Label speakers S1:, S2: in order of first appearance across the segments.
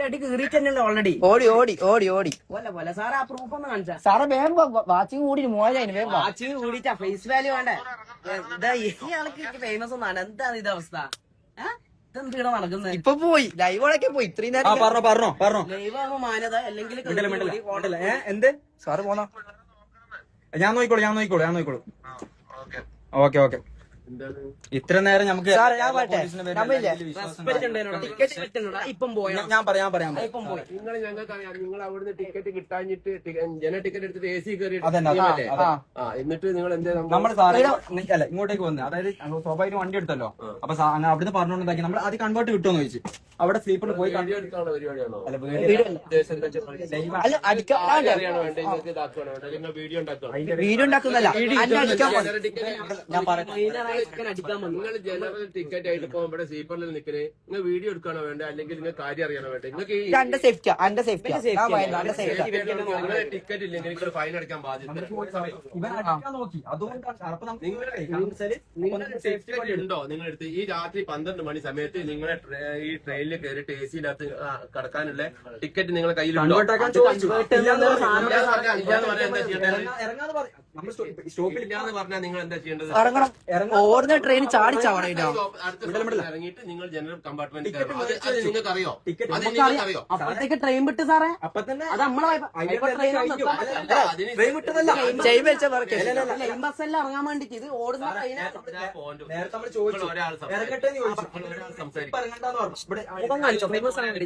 S1: അടി കീറിച്ചല്ലോ ഓൾറെഡി.
S2: ഓടി ഓടി ഓടി ഓടി
S1: പോലെ പോലെ സാറേ ആ പ്രൂഫ് ഒന്ന് കാണിച്ചാ.
S2: സാറെ വേഗം വാച്ചിങ് കൂടി മോശം വേഗം
S1: വാച്ചിങ് കൂടിച്ചാ ഫേസ് വാല്യൂ വേണ്ടേ. എന്താ ഈ ആൾക്ക് ഫേമസ് ഒന്നാണ്. എന്താണ് ഇത് അവസ്ഥ? ഇതെന്ത് ഇവിടെ നടക്കുന്നത്?
S2: ഇപ്പൊ പോയി ലൈവോളൊക്കെ പോയി ഇത്രയും നേരം
S3: പറഞ്ഞോ
S1: ലൈവ് ആകുമ്പോ മാനത അല്ലെങ്കിൽ
S3: എന്ത്
S2: സാറ് പോന്നോ?
S3: ഞാൻ നോക്കിക്കോളൂ. ഓക്കെ ഇത്ര നേരം നമുക്ക്
S1: ഇപ്പം പോയി.
S3: ഞാൻ പറയാം
S1: ഇപ്പം പോയി.
S4: നിങ്ങൾ ഞങ്ങൾക്കറിയാം, നിങ്ങൾ അവിടുന്ന് ടിക്കറ്റ് കിട്ടാഞ്ഞിട്ട് ജന ടിക്കറ്റ് എടുത്തിട്ട് AC കയറി എന്നിട്ട് നിങ്ങൾ എന്ത്
S3: നമ്മൾ സാറേ അല്ല ഇങ്ങോട്ടേക്ക് വന്ന്, അതായത് സ്വാഭാവിക വണ്ടി എടുത്തല്ലോ. അപ്പൊ അവിടുന്ന് പറഞ്ഞുകൊണ്ടാക്കി നമ്മൾ അത് കൺവേർട്ട് കിട്ടുമെന്ന് ചോദിച്ചു. അവിടെ സ്ലീപ്പറിൽ പോയി
S4: എടുക്കാനുള്ള പരിപാടിയാണോ?
S3: അല്ല
S4: വീഡിയോ
S2: വീഡിയോ ഉണ്ടാക്കുന്നല്ല
S3: ഞാൻ പറയാം.
S4: നിങ്ങൾ ജനറൽ ടിക്കറ്റ് ആയിട്ട് പോകുമ്പോൾ സ്ലീപ്പറിൽ നിൽക്കണേ, നിങ്ങൾ വീഡിയോ എടുക്കാനോ വേണ്ട, അല്ലെങ്കിൽ നിങ്ങൾ കാര്യം അറിയാനോ വേണ്ട? നിങ്ങൾക്ക് ടിക്കറ്റ് ഇല്ലെങ്കിൽ നിങ്ങൾ ഫൈൻ അടയ്ക്കാൻ ബാധ്യത. നിങ്ങൾക്ക് സേഫ്റ്റി ഉണ്ടോ നിങ്ങളെടുത്ത്? ഈ രാത്രി 12 മണി സമയത്ത് നിങ്ങളെ ഈ ട്രെയിനിൽ കയറിയിട്ട് AC-നകത്ത് കടക്കാനുള്ള ടിക്കറ്റ് നിങ്ങളുടെ കയ്യിലുണ്ടോ? സ്റ്റോപ്പിൽ ഇല്ലാന്ന് പറഞ്ഞാൽ നിങ്ങൾ എന്താ ചെയ്യേണ്ടത്?
S2: ഓടുന്ന ട്രെയിൻ ചാടിച്ചാവണം.
S4: ഇറങ്ങിയിട്ട് നിങ്ങൾ ജനറൽ കമ്പാർട്ട്മെന്റ് നിങ്ങൾക്ക് അറിയോ?
S1: അപ്പോഴത്തേക്ക് ട്രെയിൻ വിട്ട് സാറേ.
S3: അപ്പൊ തന്നെ
S1: അത് നമ്മളെ
S3: ട്രെയിൻ വിട്ടതല്ല,
S1: ലൈൻ ബസ്സെല്ലാം ഇറങ്ങാൻ വേണ്ടിട്ട് ഇത് ഓടുന്ന
S3: നേരത്തെ നമ്മൾ ചോദിച്ചു ഇറങ്ങട്ടെ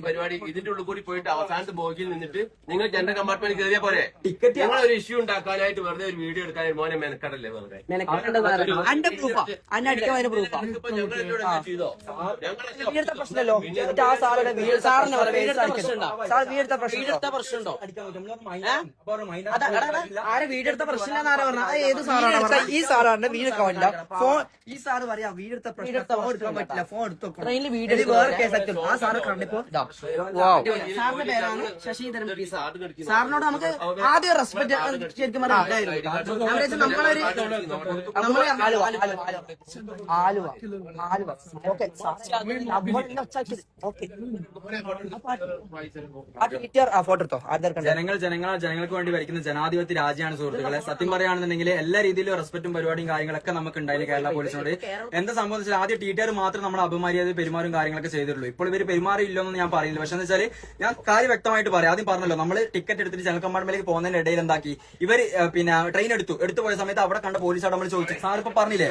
S4: പരിപാടി. ഇതിന്റെ ഉള്ളിൽ കൂടി പോയിട്ട് അവസാനത്തെ ബോഗിയിൽ നിന്നിട്ട് നിങ്ങൾ ജനറൽ കമ്പാർട്ട്മെന്റ് കയറിയ പോലെ ടിക്കറ്റ് ഞങ്ങളൊരു ഇഷ്യൂ ഉണ്ടാക്കാനായിട്ട് വെറുതെ ഒരു വീഡിയോ എടുക്കാൻ മോനെ മെനക്കടല്ലേ വെറുതെ? ചെയ്തോ?
S2: പ്രശ്നമല്ലോ
S1: പ്രശ്നമുണ്ടോ? ആരെ വീടെടുത്ത പ്രശ്നം ആരാ പറഞ്ഞ? ഏത് സാറാണ്?
S2: ഈ സാറാണ് വീടെടുക്കാൻ ഫോൺ. ഈ സാറ് പറയാ വീടെടുത്ത പ്രശ്നം എടുക്കാൻ പറ്റില്ല, ഫോൺ എടുത്തു
S1: ട്രെയിനിൽ വീഡിയോ
S2: വേറെ കേസാക്കും. ആ സാറ് കണ്ടിപ്പോ
S1: സാറിന്റെ പേരാണ് ശശിധരൻ പി. സാറിനോട് നമുക്ക് ആദ്യം റെസ്പെക്ട് ശരിക്കും നമ്മളൊരു
S2: ആലുവ ഓക്കെ. ഫോട്ടോ എടുത്തോ?
S3: ജനങ്ങൾക്ക് വേണ്ടി ഭരിക്കുന്ന ജനാധിപത്യ രാജ്യമാണ് സുഹൃത്തുക്കളെ. സത്യം പറയുകയാണെന്നുണ്ടെങ്കിൽ എല്ലാ രീതിയിലും റെസ്പെക്റ്റും പരിപാടിയും കാര്യങ്ങളൊക്കെ നമുക്ക് ഉണ്ടായില്ല കേരള പോലീസിനോട്. എന്താ സംബന്ധിച്ചാൽ ആദ്യം TTR മാത്രം നമ്മൾ അപമര്യാദ പെരുമാറും കാര്യങ്ങളൊക്കെ ചെയ്തിട്ടുള്ളൂ. ഇപ്പോൾ ഇവർ പെരുമാറിയില്ലെന്ന് ഞാൻ പറയുന്നില്ല. പക്ഷെ എന്ന് വെച്ചാൽ ഞാൻ കാര്യം വ്യക്തമായിട്ട് പറയാം. ആദ്യം പറഞ്ഞല്ലോ, നമ്മൾ ടിക്കറ്റ് എടുത്തിട്ട് ജനറൽ കമ്പാർട്ട്മെന്റിലേക്ക് പോകുന്നതിന്റെ ഇടയിൽ എന്താക്കി ഇവർ പിന്നെ ട്രെയിൻ എടുത്തു പോയ സമയത്ത് അവിടെ കണ്ട പോലീസോട് നമ്മൾ ചോദിച്ചു. സാർ ഇപ്പൊ പറഞ്ഞില്ലേ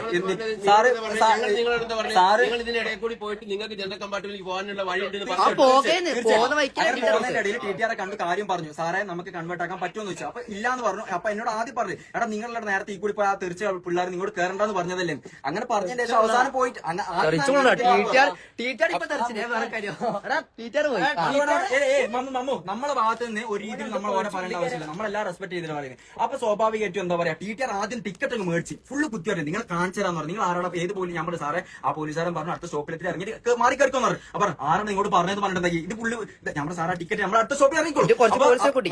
S4: ഇതിനിടയിൽ കൂടി പോയിട്ട് നിങ്ങൾക്ക് ജനറൽ കമ്പാർട്ട്മെന്റിലേക്ക് പോകാനുള്ള വഴി
S3: ഇടയിൽ TTR കണ്ട് കാര്യം പറഞ്ഞു. സാറേ നമുക്ക് കൺവേർട്ട് ആക്കാൻ പറ്റുമെന്ന് വെച്ചാൽ അപ്പൊ ഇല്ലാന്ന് പറഞ്ഞു. അപ്പൊ എന്നോട് ആദ്യം പറഞ്ഞു, എടാ നിങ്ങളുടെ നേരത്തെ ഈ കൂടി പോയി ആ തീർച്ചയായും പിള്ളേർ നിങ്ങളോട് കയറണ്ടെന്ന് പറഞ്ഞതല്ലേ. അങ്ങനെ പറഞ്ഞതിന് ശേഷം അവസാനം പോയിട്ട് മമ്മു നമ്മളെ ഭാഗത്ത് നിന്ന് ഒരു രീതിയിൽ നമ്മൾ ഓരോ പറയേണ്ട ആവശ്യമില്ല. നമ്മളെല്ലാം റെസ്പെക്ട് ചെയ്തിട്ട് പറയുന്നത്. അപ്പൊ സ്വാഭാവികമായിട്ടും എന്താ പറയാ, TTR ആദ്യം ടിക്കറ്റ് ഒക്കെ മേടിച്ച് ഫുള്ള് കുത്തിവരെ നിങ്ങൾ കാണിച്ചു തരാന്ന് പറഞ്ഞു. നിങ്ങൾ ആരാണ് ഏത് പോലും ഞാൻ പറഞ്ഞു. സാറേ ആ പോലീസുകാരൻ പറഞ്ഞു അടുത്ത സ്റ്റോപ്പിലെത്തി ഇറങ്ങിയിട്ട് മാറി കയറിക്കോന്ന് പറഞ്ഞു. അപ്പൊ ആരാണ് ഇങ്ങോട്ട് പറഞ്ഞത് പറഞ്ഞിട്ടുണ്ടെങ്കിൽ ഇത് പുള്ളി നമ്മുടെ സാറാ ടിക്കറ്റ് നമ്മൾ അടുത്ത സ്റ്റോപ്പിൽ ഇറങ്ങിക്കോളൂ.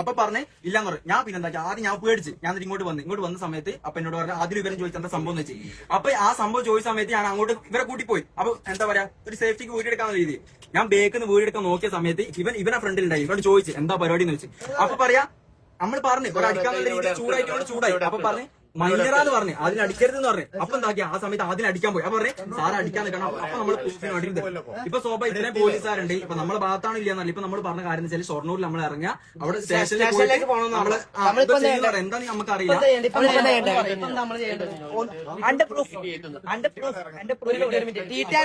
S3: അപ്പൊ പറഞ്ഞേ ഇല്ലാന്ന് പറഞ്ഞു. ഞാൻ പിന്നെ എന്താ ആദ്യം ഞാൻ പേടിച്ച് ഞാൻ ഇങ്ങോട്ട് വന്ന സമയത്ത് അപ്പൊ എന്നോട് പറഞ്ഞു ആദ്യം ഇവരും ചോദിച്ചാൽ എന്താ സംഭവം എന്ന് വെച്ച്. അപ്പൊ ആ സംഭവം ചോദിച്ച സമയത്ത് ഞാൻ അങ്ങോട്ട് ഇവരെ കൂട്ടിപ്പോയി. അപ്പൊ എന്താ പറയാ, ഒരു സേഫ്റ്റിക്ക് വീടെടുക്കാന്ന രീതി ഞാൻ ബേക്കിന്ന് വീടെടുക്കാൻ നോക്കിയ സമയത്ത് ഇവനെ ഫ്രണ്ടിൽ ഉണ്ടായി. ഇവരോട് ചോദിച്ചു എന്താ പരിപാടി എന്ന് വെച്ച്. അപ്പൊ പറയാ നമ്മൾ പറഞ്ഞു ഇവിടെ അടിക്കാന്നുള്ള രീതിയിൽ ചൂടായി. അപ്പൊ പറഞ്ഞു മൈനറാന്ന് പറഞ്ഞു അതിനടിക്കരുതെന്ന് പറഞ്ഞു. അപ്പൊ എന്താക്കിയ ആ സമയത്ത് അതിനടിക്കാൻ പോയി. അപ്പൊ പറഞ്ഞു സാറ് അടിക്കാൻ നിൽക്കണം. അപ്പൊ നമ്മൾ പ്രൂഫിന് വേണ്ടി ഇപ്പൊ സ്വാഭാവിക ഇത്രയും പോലീസുകാരുണ്ട്. ഇപ്പൊ നമ്മളെ ഭാഗത്താണ് ഇല്ലാന്നല്ല. ഇപ്പൊ നമ്മൾ പറഞ്ഞ കാര്യം വെച്ചാൽ ഷൊർണൂരിൽ നമ്മൾ ഇറങ്ങിയ അവിടെ സ്റ്റേഷനിലേക്ക് പോകണം. നമ്മള് എന്താന്ന് നമുക്ക് അറിയില്ല.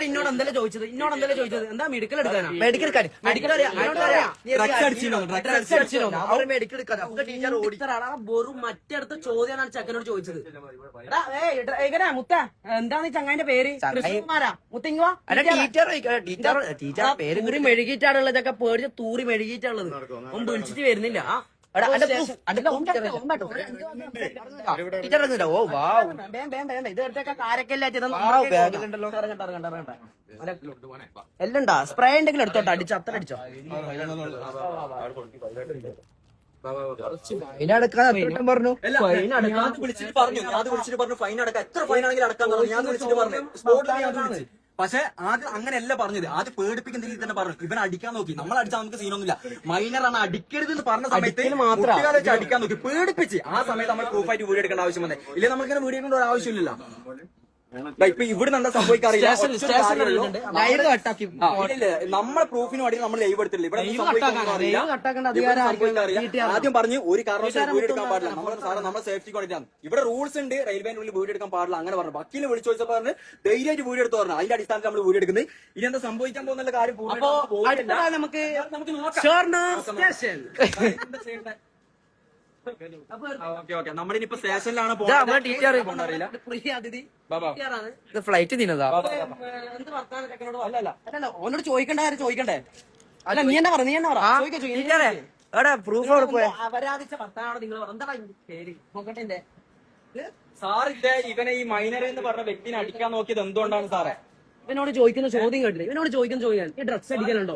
S1: ഇന്നോട് എന്തെല്ലാം ചോദിച്ചത് എന്താ മെഡിക്കൽ എടുക്കാനാ?
S2: മെഡിക്കൽ
S1: വെറും മറ്റടുത്ത ചോദ്യമാണ് ചെക്കനോട് ചോദിച്ചത്. എങ്ങനെയാ മുത്ത എന്താണ് ചങ്ങായിന്റെ പേര്? കൃഷ്ണകുമാരാ മുത്തിങ്ങോ? പേര് മെഴുകിയിട്ടാണുള്ളതൊക്കെ പേടിച്ച് തൂറി മെഴുകിയിട്ടാണുള്ളത്. ഒന്നും വിളിച്ചിട്ട് വരുന്നില്ല. ഇതൊക്കെ കാരക്കല്ല എല്ലാം സ്പ്രേ ഉണ്ടെങ്കിലും എടുത്തോട്ടെ. അടിച്ചോ അത്ര അടിച്ചോ.
S2: പറഞ്ഞു
S3: വിളിച്ചിട്ട് പറഞ്ഞു ഫൈൻ അടക്കാം. എത്ര ഫൈൻ ആണെങ്കിലും അടക്കാൻ പറഞ്ഞു. ഞാൻ വിളിച്ചിട്ട് പറഞ്ഞു സ്പോട്ടിൽ പക്ഷെ ആദ്യം അങ്ങനെയല്ല പറഞ്ഞത്, ആദ്യം പേടിപ്പിക്കുന്ന രീതിയിൽ തന്നെ പറഞ്ഞു. ഇവൻ അടിക്കാൻ നോക്കി, നമ്മൾ അടിച്ചാൽ നമുക്ക് സീനൊന്നുമില്ല. മൈനറാണ് അടിക്കരുത് എന്ന് പറഞ്ഞ സമയത്ത് കുട്ടികളെ വെച്ച് അടിക്കാൻ നോക്കി, പേടിപ്പിച്ച്. ആ സമയത്ത് നമ്മൾ പ്രൂഫായിട്ട് വീഡിയോ എടുക്കേണ്ട ആവശ്യം വന്നേ. ഇല്ലെങ്കിൽ നമ്മളിങ്ങനെ വീഡിയോ എടുക്കേണ്ട ഒരു ആവശ്യമില്ലല്ലോ. ഇപ്പൊ ഇവിടെ എന്താ സംഭവിക്കാറില്ല, നമ്മളെ പ്രൂഫിന് വേണ്ടി നമ്മൾ ലൈവ് എടുത്തില്ല. ഇവിടെ ആദ്യം പറഞ്ഞ് ഒരു കാരണവശാലും വീഡിയോ എടുക്കാൻ പാടില്ല, നമ്മുടെ സേഫ്റ്റിക്ക് വേണ്ടിയിട്ടാണ്. ഇവിടെ റൂൾസ് ഉണ്ട്, റെയിൽവേന്റെ ഉള്ളിൽ വീഡിയോ എടുക്കാൻ പാടില്ല അങ്ങനെ പറഞ്ഞു. വക്കീലിനെ വിളിച്ചു ചോദിച്ചപ്പോൾ പറഞ്ഞ് ധൈര്യമായിട്ട് വീഡിയോ എടുത്ത് പറഞ്ഞു. അതിന്റെ അടിസ്ഥാനത്തിൽ നമ്മൾ വീഡിയോ എടുക്കുന്നത്. ഇനി എന്താ സംഭവിക്കാൻ പോകുന്ന കാര്യം
S1: നമുക്ക്
S3: നമ്മളിനിപ്പോ സ്റ്റേഷനിലാണ് പോകുന്നത്.
S2: ഫ്ലൈറ്റ് തിന്നതാ.
S1: അല്ലല്ല ഓനോട് ചോദിക്കണ്ടേ? അല്ല നീ എന്നാ പറ
S2: പ്രൂഫ്
S1: അപരാധിച്ച ഭർത്താവാണോ നിങ്ങൾ? എന്താ പേര് നോക്കട്ടെ.
S3: സാറിന്റെ ഇവനെ ഈ മൈനർ എന്ന് പറഞ്ഞ വ്യക്തിനെ അടിക്കാൻ നോക്കിയത് എന്തുകൊണ്ടാണ് സാറേ?
S1: ഇവനോട് ചോദിക്കുന്ന ചോദ്യം കേട്ടില്ല. ഇവനോട് ചോദിക്കാൻ ഈ ഡ്രഗ്സ് അടിക്കാനുണ്ടോ?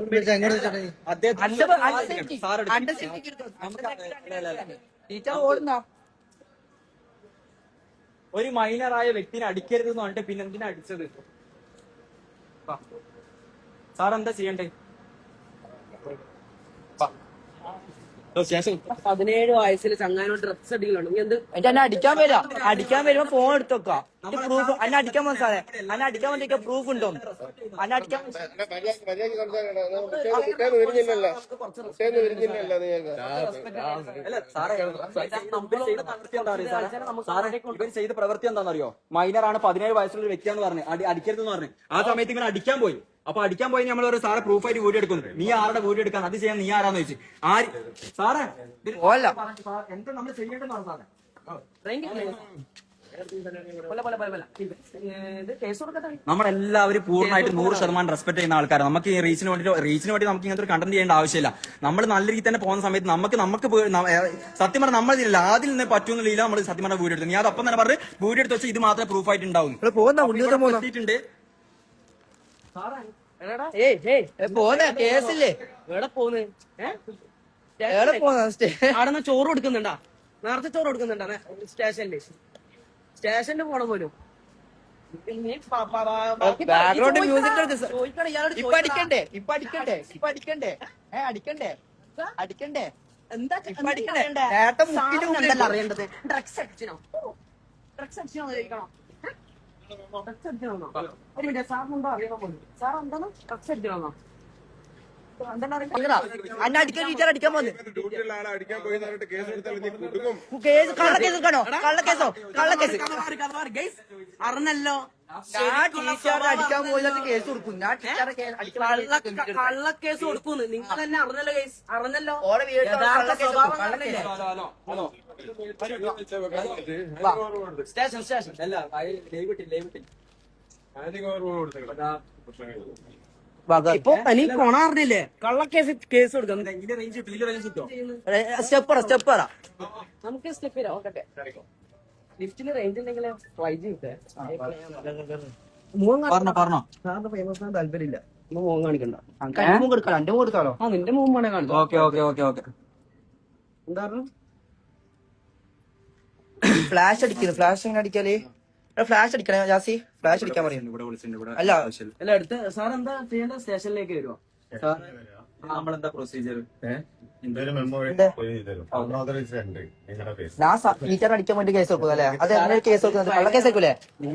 S2: ടീച്ചർ ഓടുന്ന
S3: ഒരു മൈനറായ വ്യക്തിനെ അടിക്കരുത് എന്ന് പറഞ്ഞിട്ട് പിന്നെ എന്തിനാ അടിച്ചത്? സാർ എന്താ ചെയ്യണ്ടേ?
S1: 17 വയസ്സിൽ ചങ്ങാനോട് ഡ്രഗ്സ് അടിക്കലുണ്ട്. നീ എന്ത്
S2: എന്നെ അടിക്കാൻ വരുമ്പോ ഫോൺ എടുത്ത് വെക്കാം. പ്രൂഫ് അന്നെ അടിക്കാൻ വന്ന സാറേ, അന്നെ അടിക്കാൻ വേണ്ടി പ്രൂഫ് ഉണ്ടോ? അന്നെ അടിക്കാൻ
S3: ഇവൻ ചെയ്ത പ്രവൃത്തി എന്താണെന്നറിയോ? മൈനറാണ്, 17 വയസ്സുള്ള വ്യക്തിയാണെന്ന് പറഞ്ഞു, അടിക്കരുതെന്ന് പറഞ്ഞു. ആ സമയത്ത് ഇവൻ അടിക്കാൻ പോയി. അപ്പൊ അടിക്കാൻ പോയി നമ്മൾ ഒരു സാറെ പ്രൂഫായിട്ട് വീഡിയോ എടുക്കുന്നു. നീ ആരുടെ വീഡിയോ എടുക്കാൻ, അത് ചെയ്യാൻ നീ ആരാന്ന് ചോദിച്ചു. ആര് സാറേ എന്താ നമ്മൾ ചെയ്യേണ്ടതാണ് സാറേ? നമ്മളെല്ലാവരും പൂർണ്ണമായിട്ട് 100% റെസ്പെക്ട് ചെയ്യുന്ന ആൾക്കാരാണ്. നമുക്ക് ഈ റീച്ചിന് വേണ്ടി നമുക്ക് ഇങ്ങനത്തെ ഒരു കണ്ടന്റ് ചെയ്യേണ്ട ആവശ്യമില്ല. നമ്മൾ നല്ല രീതിയിൽ തന്നെ പോകുന്ന സമയത്ത് നമുക്ക് സത്യം പറഞ്ഞാൽ നമ്മൾ അതിൽ നിന്ന് പറ്റുന്നില്ല. നമ്മൾ സത്യം പറഞ്ഞ വീഡിയോ എടുത്തു. നീ അത് അപ്പം തന്നെ പറഞ്ഞ് വീഡിയോ എടുത്ത് വെച്ചാൽ ഇത് മാത്രമേ പ്രൂഫായിട്ട് ഉണ്ടാവും.
S2: കേസില്ലേ
S1: അവിടെ ചോറ് കൊടുക്കുന്നുണ്ടാ? നേരത്തെ ചോറ് കൊടുക്കുന്നുണ്ടാ സ്റ്റേഷനിൽ പോണ പോലും?
S2: ബാക്ക്ഗ്രൗണ്ട് മ്യൂസിക് അടിക്കണ്ടേ
S1: എന്താ അറിയേണ്ടത്? ഡ്രഗ്സ് അടിച്ചിനോ ചോദിക്കണോ? ഒരു മിനിറ്റ്, സാറിനുണ്ടോ അറിയണോ പോലും? സാർ എന്താണ് ഡ്രഗ്സ് അടിക്കണോ?
S2: അന്നെ അടിക്കാൻ ടീച്ചർ അടിക്കാൻ പോന്ന്
S1: അറിഞ്ഞല്ലോ
S2: ടീച്ചർ അടിക്കാൻ പോയിട്ട് കേസ് കൊടുക്കും. ഞാൻ
S1: കള്ളക്കേസ് കൊടുക്കുന്നു. നിങ്ങൾ തന്നെ അറിഞ്ഞല്ലോ കേസ്, അറിഞ്ഞല്ലോ.
S3: സ്റ്റേഷൻ അല്ല
S1: ഇപ്പൊ തനി കൊണാറില്ലേ? കള്ളക്കേസ് കേസ് കൊടുക്കാം.
S2: സ്റ്റെപ്പ്
S1: നമുക്ക് സ്റ്റെപ്പ് നോക്കട്ടെ. ലിഫ്റ്റിന് റേഞ്ച് ഉണ്ടെങ്കിൽ
S3: പറഞ്ഞോ.
S1: സാറിന്റെ ഫേമസ് താല്പര്യമില്ല. മോൻ കാണിക്കണ്ട.
S2: എന്റെ കൊടുക്കാലോ.
S1: ആ നിന്റെ മോൻ വേണേ കാണിച്ചു.
S3: ഓക്കെ
S1: എന്താ പറഞ്ഞു?
S2: ഫ്ലാഷ് അടിക്കുന്നു. ഫ്ലാഷ് എങ്ങനെ അടിക്കാല്? ഫ്ലാഷ് അടിക്കണേ ജാസി, ഫ്ലാഷ് അടിക്കാൻ പറയും. അല്ല
S1: അല്ല അടുത്ത് സാർ എന്താ ചെയ്യേണ്ട? സ്റ്റേഷനിലേക്ക് വരുമോ?
S3: നമ്മളെന്താ പ്രൊസീജിയർ?
S2: ഞാൻ ടീച്ചർ അടിക്കാൻ വേണ്ടി കേസ് കൊടുക്കും അല്ലേ? അത് എങ്ങനെ കേസ് കൊടുക്കുന്നത്? കള്ളക്കേസ് ആയിരിക്കൂലേ?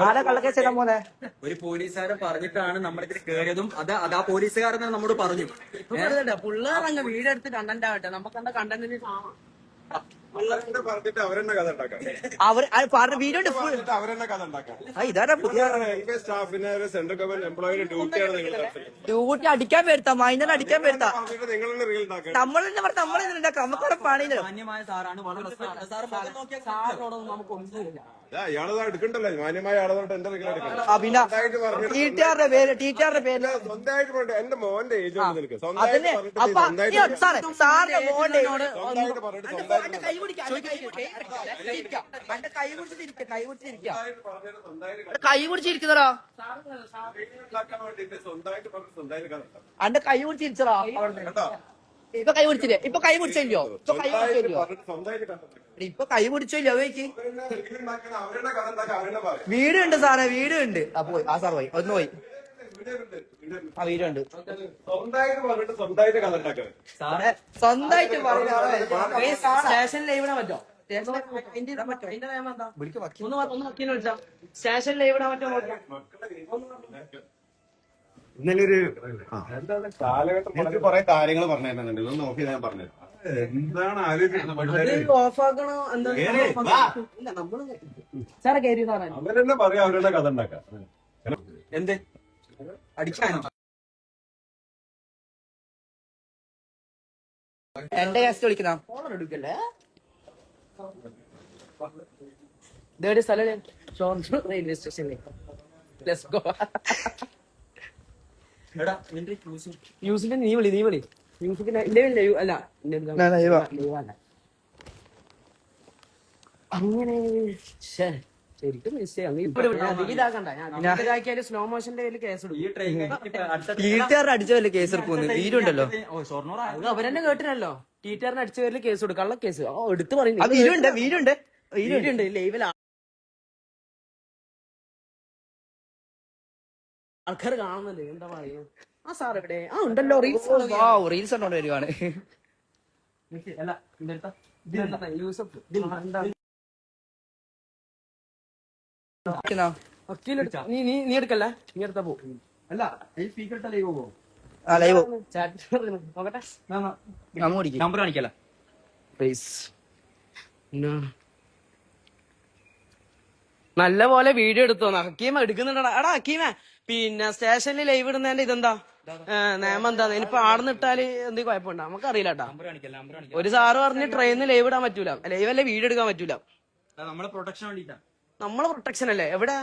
S2: ആരാ കള്ളക്കേസ് എഴുതാൻ പോന്നെ?
S3: ഒരു പോലീസുകാരൻ പറഞ്ഞിട്ടാണ് നമ്മളിതിൽ കയറിയതും അത് ആ പോലീസുകാരൻ നമ്മോട് പറഞ്ഞു.
S1: പിള്ളേർ വീടെടുത്ത് കണ്ടന്റ് ആവട്ടെ. നമുക്ക് എന്താ കണ്ടന്റിന്
S2: അവർ വീഡിയോ ഇതാ പുതിയ ഡ്യൂട്ടി അടിക്കാൻ വരുത്താ, മൈനർ അടിക്കാൻ വരുത്താ. നമ്മളെന്നെ പറഞ്ഞ നമ്മളെന്താക്കാം? നമുക്കവിടെ പണിയില്ല.
S3: മാന്യമായ സാറാണ്, വളരെ
S1: സാറിനോടൊന്നും നമുക്കൊന്നുമില്ല.
S5: എടുക്കണ്ടല്ലോ മാന്യമായ ആളുകളുടെ എന്റെ
S2: പിന്നെ ടീച്ചറുടെ പേര്
S5: സ്വന്തമായിട്ട് എന്റെ മോന്റെ ഏജ് നിനക്ക്
S2: സാറിന്റെ മോന്റെ കൈ പിടിച്ചിരിക്കുന്നതാ. അന്റെ കൈ പിടിച്ചിരിച്ചതാ. ഇപ്പൊ കൈ പിടിച്ചില്ലേ? ഇപ്പൊ കൈ പിടിച്ചോ? ഇപ്പൊ കൈ പിടിച്ചോ? വീടുണ്ട് സാറേ, വീടുണ്ട്. ആ സാർ പോയി, ഒന്ന് പോയി. ആ വീഡിയോ ഉണ്ട്.
S5: സ്വന്തമായിട്ട് പറഞ്ഞിട്ട് സ്വന്തമായിട്ട് കഥ ഉണ്ടാക്കാൻ
S2: സ്വന്തമായിട്ട്
S1: സ്റ്റേഷൻ ലൈവ് ഇടാൻ പറ്റോ? അതിന്റെ നിയമം എന്താ? ഒന്ന് വക്കീലിനെ വിളിച്ചാ സ്റ്റേഷൻ ലൈവ് ഇടാൻ പറ്റോ?
S6: ഇന്നലെ ഒരു
S5: കാലഘട്ടം
S6: കുറെ കാര്യങ്ങൾ പറഞ്ഞിരുന്നുണ്ട്. ഇതൊന്ന് നോക്കി ഞാൻ പറഞ്ഞു.
S5: എന്താണ് ആലോചിക്കുന്നത്?
S1: അത് ഓഫാക്കണോ എന്താ? ഇല്ല നമ്മള് സാറെ കയറി സാറേ
S5: അവരെന്നെ പറയാം അവരുടെ കഥ ഉണ്ടാക്കാം.
S3: എന്ത് അടിക്കാനോ?
S2: എന്റെ ഗസ്റ്റ് വിളിക്കുന്ന
S1: എടുക്കല്ലേ ഇതേടെ സ്ഥലം ഷോർട്ട് റെയിൽവേ സ്റ്റേഷനിലേക്ക്. Let's go.
S3: എടാ
S1: മ്യൂസിക്കിന്റെ നീ വിളി മ്യൂസിക്കിന്റെ ലൈവ് അല്ല
S2: ലൈവാ.
S1: ലൈവല്ല അങ്ങനെ ശരിക്കും ഇതാക്കണ്ട. ഞാൻ ഇതാക്കിയാല് സ്ലോ മോഷന്റെ പേരിൽ കേസ്
S3: ഈ ട്രെയിൻ
S2: ടീച്ചർ അടിച്ചതല്ലേ കേസ് എടുക്കുന്നു. വീഡിയോ ഉണ്ടല്ലോ.
S3: ഷൊർണൂർ
S1: അത് അവരെന്നെ കേട്ടിനല്ലോ. ടീച്ചറിന് അടിച്ച പേരിൽ കേസ് കൊടുക്കും. കള്ള കേസ് എടുത്ത്
S2: ആ
S1: പറയുന്നു.
S2: വീഡിയോ ഉണ്ട്. വീഡിയോ ഉണ്ട്.
S1: വീഡിയോ ഉണ്ട് ലൈവിൽ ആൾക്കാർ കാണുന്നുണ്ട്. എന്താ പറയുക? ആ സാർ എവിടെ? ആ ഉണ്ടല്ലോ റീൽസ്
S2: റീൽസ് കണ്ടോണ്ട് വരുവാണ്.
S1: അല്ല യൂസഫ് വക്കീലെടുത്ത നീ എടുക്കല്ലേ? നീ എടുത്താ പോ.
S3: അല്ല ഈ സ്പീക്കർ ഇട്ട ലൈവ് പോകും.
S2: ആ ലൈവ്
S1: ചാറ്റ് നോക്കട്ടെ.
S2: നമ്മ ഓടിക്കും.
S3: നമ്പർ കാണിക്കല.
S1: നല്ല പോലെ വീഡിയോ എടുത്തോ. ഹക്കീമ എടുക്കുന്നുണ്ടടാ. എടാ ഹക്കീമ പിന്നെ സ്റ്റേഷനിൽ ലൈവ് ഇടുന്നതിന്റെ ഇതെന്താ നിയമം എന്താ? ഇനിയിപ്പോ ആടുന്നിട്ടാല് എന്തെങ്കിലും കുഴപ്പമുണ്ടോ? നമുക്കറിയില്ല കേട്ടാ.
S3: നമ്പർ കാണിക്കല.
S1: ഒരു സാറ് പറഞ്ഞ് ട്രെയിനിൽ ലൈവ് ഇടാൻ പറ്റൂല. ലൈവ് അല്ലേ വീഡിയോ എടുക്കാൻ പറ്റൂല.
S3: നമ്മളെ പ്രൊട്ടക്ഷൻ വേണ്ടിട്ടാ.
S1: നമ്മളെ പ്രൊട്ടക്ഷൻ അല്ലേ? എവിടെ